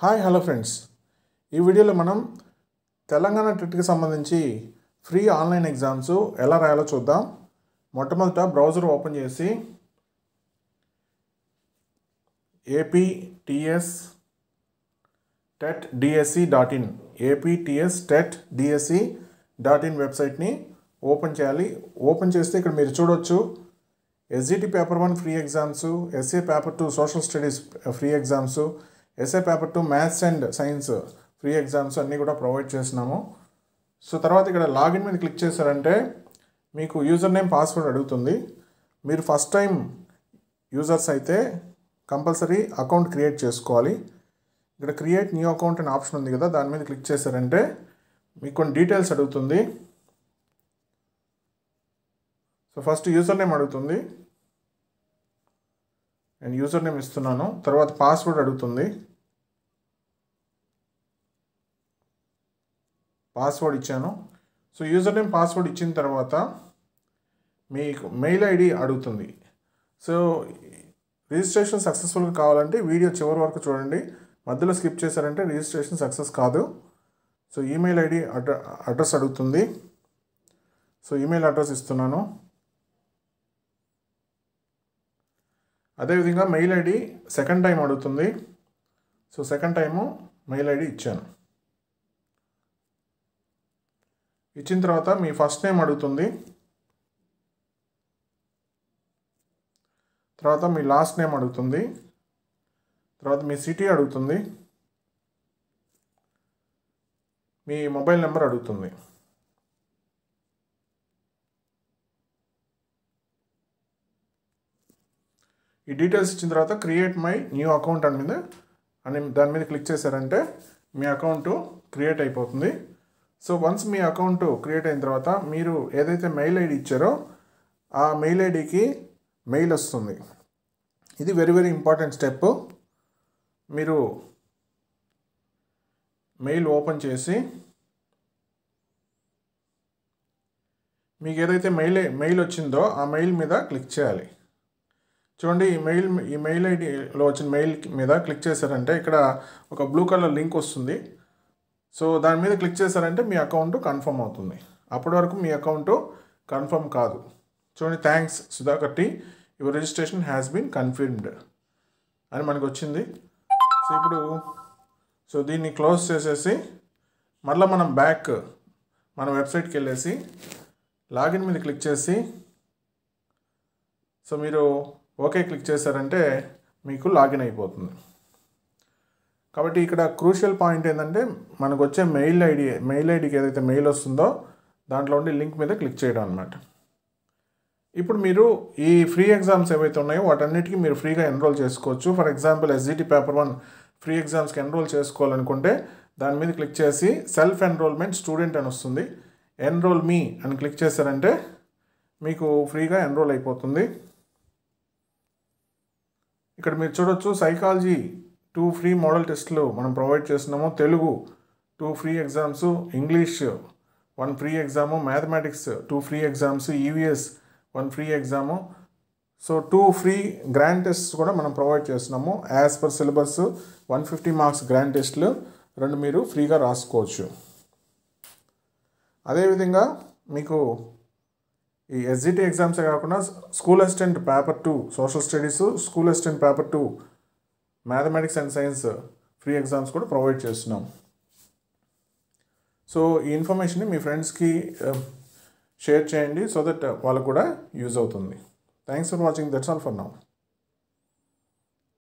Hi hello friends, ఈ వీడియోలో మనం తెలంగాణ టెట్కి సంబంధించి ఫ్రీ ఆన్లైన్ ఎగ్జామ్స్ ఎలా రాయాలో చూద్దాం. మొట్టమొదట బ్రౌజర్ ఓపెన్ చేసి aptstet.dsc.in వెబ్సైట్ని ఓపెన్ చేయాలి. ఓపెన్ చేస్తే ఇక్కడ మీరు చూడొచ్చు SGT paper 1 free exams, SA paper 2 social studies free exams, SA paper 2 maths and science free exams అన్నీ కూడా ప్రొవైడ్ చేస్తున్నాము. సో తర్వాత ఇక్కడ లాగిన్ మీద క్లిక్ చేశారంటే మీకు యూజర్ నేమ్ పాస్వర్డ్ అడుగుతుంది. మీరు ఫస్ట్ టైం యూజర్స్ అయితే కంపల్సరీ అకౌంట్ క్రియేట్ చేసుకోవాలి. ఇక్కడ క్రియేట్ న్యూ అకౌంట్ అనే ఆప్షన్ ఉంది కదా, దాని మీద క్లిక్ చేశారంటే మీకు కొన్ని డీటెయిల్స్ అడుగుతుంది. సో ఫస్ట్ యూజర్ నేమ్ అడుగుతుంది, నేను యూజర్ నేమ్ ఇస్తున్నాను. తర్వాత పాస్వర్డ్ అడుగుతుంది, పాస్వర్డ్ ఇచ్చాను. సో యూజర్ నేమ్ పాస్వర్డ్ ఇచ్చిన తర్వాత మీకు మెయిల్ ఐడి అడుగుతుంది. సో రిజిస్ట్రేషన్ సక్సెస్ఫుల్గా కావాలంటే వీడియో చివరి వరకు చూడండి, మధ్యలో స్కిప్ చేశారంటే రిజిస్ట్రేషన్ సక్సెస్ కాదు. సో ఈమెయిల్ ఐడి అడ్రస్ అడుగుతుంది. సో ఈమెయిల్ అడ్రస్ ఇస్తున్నాను. అదేవిధంగా మెయిల్ ఐడి సెకండ్ టైం అడుగుతుంది. So second time mail ID ఇచ్చాను. ఇచ్చిన తర్వాత మీ ఫస్ట్ నేమ్ అడుగుతుంది, తర్వాత మీ లాస్ట్ నేమ్ అడుగుతుంది, తర్వాత మీ సిటీ అడుగుతుంది, మీ మొబైల్ నెంబర్ అడుగుతుంది. ఈ డీటెయిల్స్ ఇచ్చిన తర్వాత క్రియేట్ మై న్యూ అకౌంట్ దాని మీద క్లిక్ చేశారంటే మీ అకౌంట్ క్రియేట్ అయిపోతుంది. సో వన్స్ మీ అకౌంట్ క్రియేట్ అయిన తర్వాత మీరు ఏదైతే మెయిల్ ఐడి ఇచ్చారో ఆ మెయిల్ ఐడికి మెయిల్ వస్తుంది. ఇది వెరీ వెరీ ఇంపార్టెంట్ స్టెప్. మీరు మెయిల్ ఓపెన్ చేసి మీకు ఏదైతే మెయిల్ వచ్చిందో ఆ మెయిల్ మీద క్లిక్ చేయాలి. చూడండి, ఈ మెయిల్ ఐడిలో వచ్చిన మెయిల్ మీద క్లిక్ చేశారంటే ఇక్కడ ఒక బ్లూ కలర్ లింక్ వస్తుంది. సో దాని మీద క్లిక్ చేశారంటే మీ అకౌంట్ కన్ఫర్మ్ అవుతుంది. అప్పటి వరకు మీ అకౌంట్ కన్ఫర్మ్ కాదు. చూడండి, thanks Sudhakar T, your registration has been confirmed అని మనకు వచ్చింది. సో ఇప్పుడు దీన్ని క్లోజ్ చేసేసి మళ్ళీ మనం మన వెబ్సైట్కి వెళ్ళేసి లాగిన్ మీద క్లిక్ చేసి సో మీరు ఓకే క్లిక్ చేశారంటే మీకు లాగిన్ అయిపోతుంది. కాబట్టి ఇక్కడ క్రూషియల్ పాయింట్ ఏంటంటే మనకు వచ్చే మెయిల్ ఐడికి ఏదైతే మెయిల్ వస్తుందో దాంట్లో ఉండి లింక్ మీద క్లిక్ చేయడం అన్నమాట. ఇప్పుడు మీరు ఈ ఫ్రీ ఎగ్జామ్స్ ఏవైతే ఉన్నాయో వాటన్నిటికీ మీరు ఫ్రీగా ఎన్రోల్ చేసుకోవచ్చు. For example SGT paper 1 free ఎగ్జామ్స్కి ఎన్రోల్ చేసుకోవాలనుకుంటే దాని మీద క్లిక్ చేసి సెల్ఫ్ ఎన్రోల్మెంట్ స్టూడెంట్ అని వస్తుంది. ఎన్రోల్ మీ అని క్లిక్ చేశారంటే మీకు ఫ్రీగా ఎన్రోల్ అయిపోతుంది. ఇక్కడ మీరు చూడొచ్చు సైకాలజీ 2 ఫ్రీ మోడల్ టెస్ట్లు మనం ప్రొవైడ్ చేస్తున్నాము, Telugu 2 free exams, English 1 free exam, mathematics 2 free exams, EVS 1 free exam. So 2 free grand tests కూడా మనం ప్రొవైడ్ చేస్తున్నాము. As per syllabus 150 marks grand టెస్ట్లు 2 మీరు ఫ్రీగా రాసుకోవచ్చు. అదేవిధంగా మీకు ఈ ఎస్జిటి ఎగ్జామ్సే కాకుండా school assistant paper 2 social studies, school assistant paper 2 mathematics and science free exams కూడా ప్రొవైడ్ చేస్తున్నాం. సో ఈ ఇన్ఫర్మేషన్ని మీ ఫ్రెండ్స్కి షేర్ చేయండి సో దట్ వాళ్ళకు కూడా యూజ్ అవుతుంది. Thanks for watching. That's all for now.